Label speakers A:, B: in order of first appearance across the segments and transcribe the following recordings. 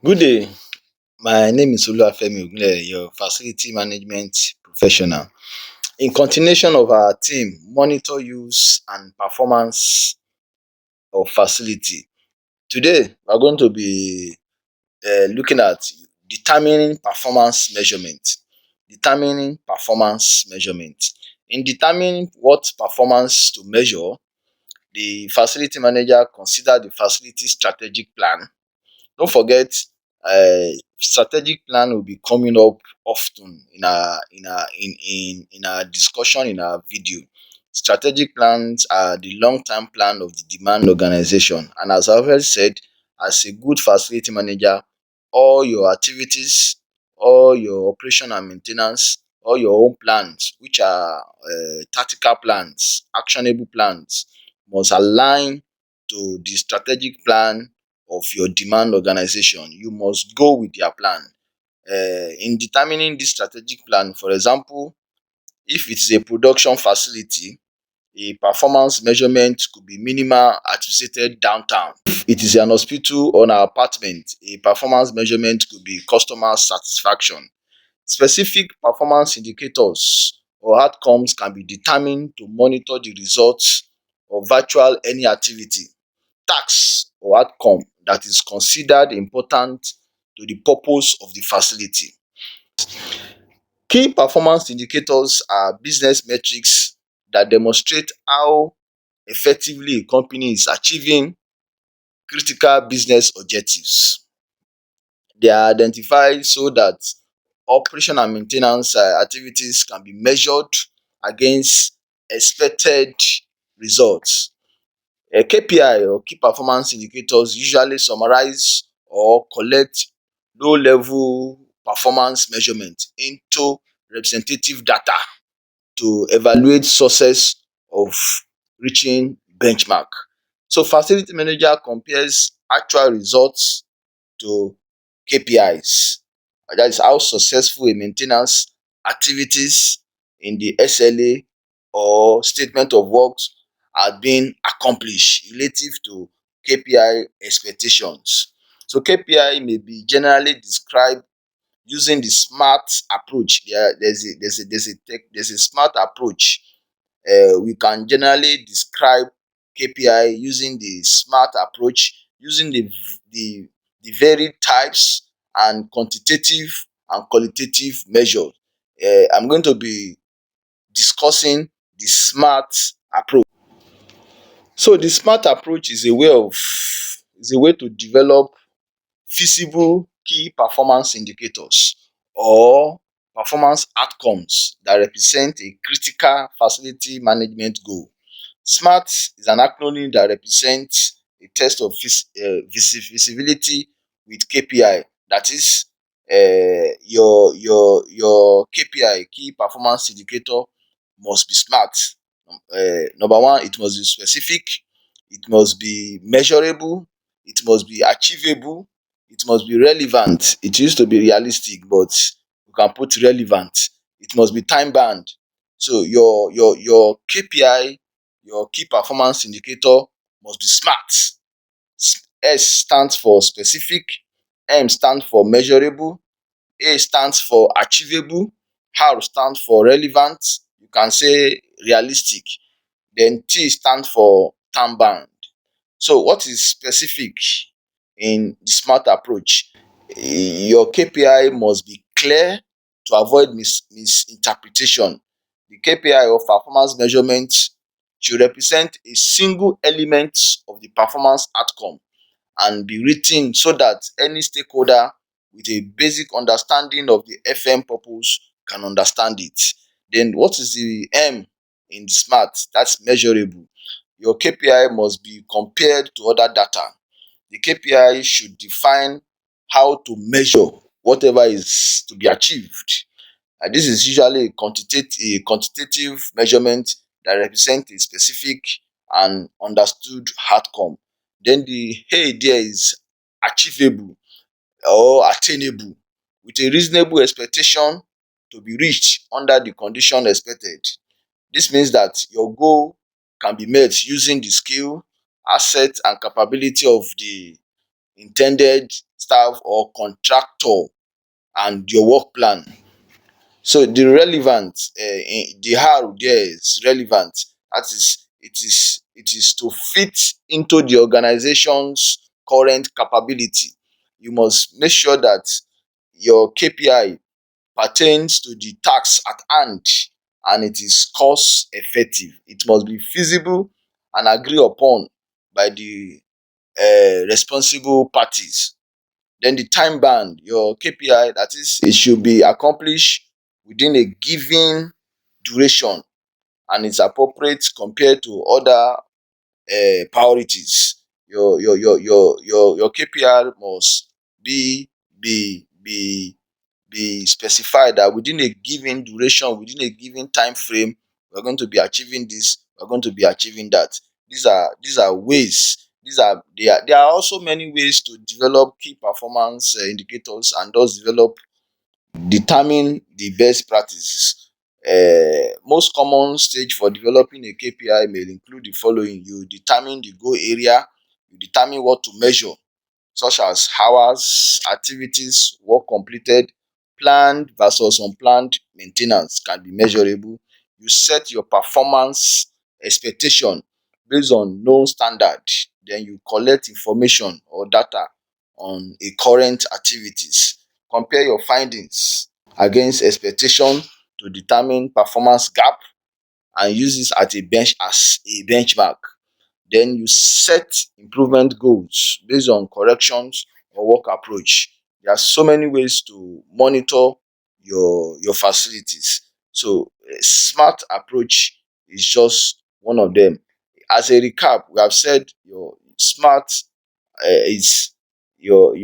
A: Good day, my name is Oluwafemi Ogunleye, your facility management professional. In continuation of our theme, monitor use and performance of facility. Today, we are going to be looking at determining performance measurement. Determining performance measurement. In determining what performance to measure, the facility manager consider the facility strategic plan. Don't forget, strategic plan will be coming up often in our discussion in our video. Strategic plans are the long-term plan of the demand organization, and as I already said, as a good facility manager, all your activities, all your operation and main ten ance, all your own plans which are tactical plans, actionable plans must align to the strategic plan of your demand organization. You must go with their plan. In determining this strategic plan, for example, if it is a production facility, a performance measurement could be minimal activated downtown. If it is an hospital or an apartment, a performance measurement could be customer satisfaction. Specific performance indicators or outcomes can be determined to monitor the results of virtual any activity, task or outcome that is considered important to the purpose of the facility. Key performance indicators are business metrics that demonstrate how effectively a company is achieving critical business objectives. They are identified so that operation and main ten ance activities can be measured against expected results. KPI or key performance indicators usually summarize or collect low level performance measurement into representative data to evaluate success of reaching benchmark. So facility manager compares actual results to KPIs. That is how successful a main ten ance activities in the SLA or statement of works are being accomplished relative to KPI expectations. So KPI may be generally described using the SMART approach. There's a SMART approach. We can generally describe KPI using the SMART approach, using the varied types and quantitative and qualitative measures. I'm going to be discussing the SMART approach. So the SMART approach is a way to develop feasible key performance indicators or performance outcomes that represent a critical facility management goal. SMART is an acronym that represents a test of feasibility with KPI. That is, your KPI, key performance indicator, must be SMART. Number one, it must be specific, it must be measurable, it must be achievable, it must be relevant. It used to be realistic, but you can put relevant. It must be time bound. So your KPI, your key performance indicator, must be SMART. S stands for specific, M stands for measurable, A stands for achievable, R stands for relevant, you can say realistic, then T stands for time bound. So what is specific in the SMART approach? Your KPI must be clear to avoid misinterpretation. The KPI of performance measurement should represent a single element of the performance outcome and be written so that any stakeholder with a basic understanding of the FM purpose can understand it. Then what is the M in the SMART? That's measurable. Your KPI must be compared to other data. The KPI should define how to measure whatever is to be achieved. And this is usually a quantitative measurement that represents a specific and understood outcome. Then the A there is achievable or attainable with a reasonable expectation to be reached under the condition expected. This means that your goal can be met using the skill, asset and capability of the intended staff or contractor and your work plan. So the relevant, the R there is relevant. That is, it is to fit into the organization's current capability. You must make sure that your KPI pertains to the task at hand and it is cost effective. It must be feasible and agreed upon by the responsible parties. Then the time band, your KPI, that is, it should be accomplished within a given duration and it's appropriate compared to other priorities. Your KPI must be be be be specified that within a given duration, within a given time frame, we're going to be achieving this, we're going to be achieving that. These are ways. There are also many ways to develop key performance indicators and thus determine the best practices. Most common stage for developing a KPI may include the following: you determine the goal area, you determine what to measure, such as hours, activities, work completed, planned versus unplanned main ten ance can be measurable. You set your performance expectation based on known standard, den you collect information or data on a current activities. Compare your findings against expectation to determine performance gap and use dis as a benchmark. Den you set improvement goals based on corrections or work approach. There are so many ways to monitor your facilities. So a smart approach is just one of dem. As a recap, we have said your smart is your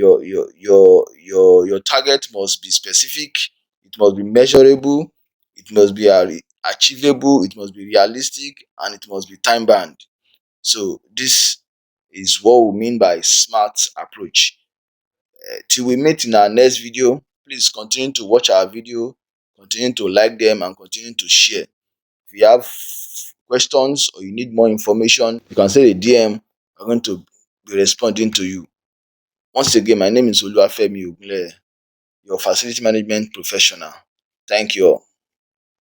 A: target must be specific, it must be measurable, it must be achievable, it must be realistic and it must be time bound. So this is what we mean by smart approach. Till we meet in our next video, please continue to watch our video, continue to like them and continue to share. If you have questions or you need more information, you can send a DM. I'm going to be responding to you. Once again, my name is Oluwafemi Ogunleye, your facility management professional. Thank you all.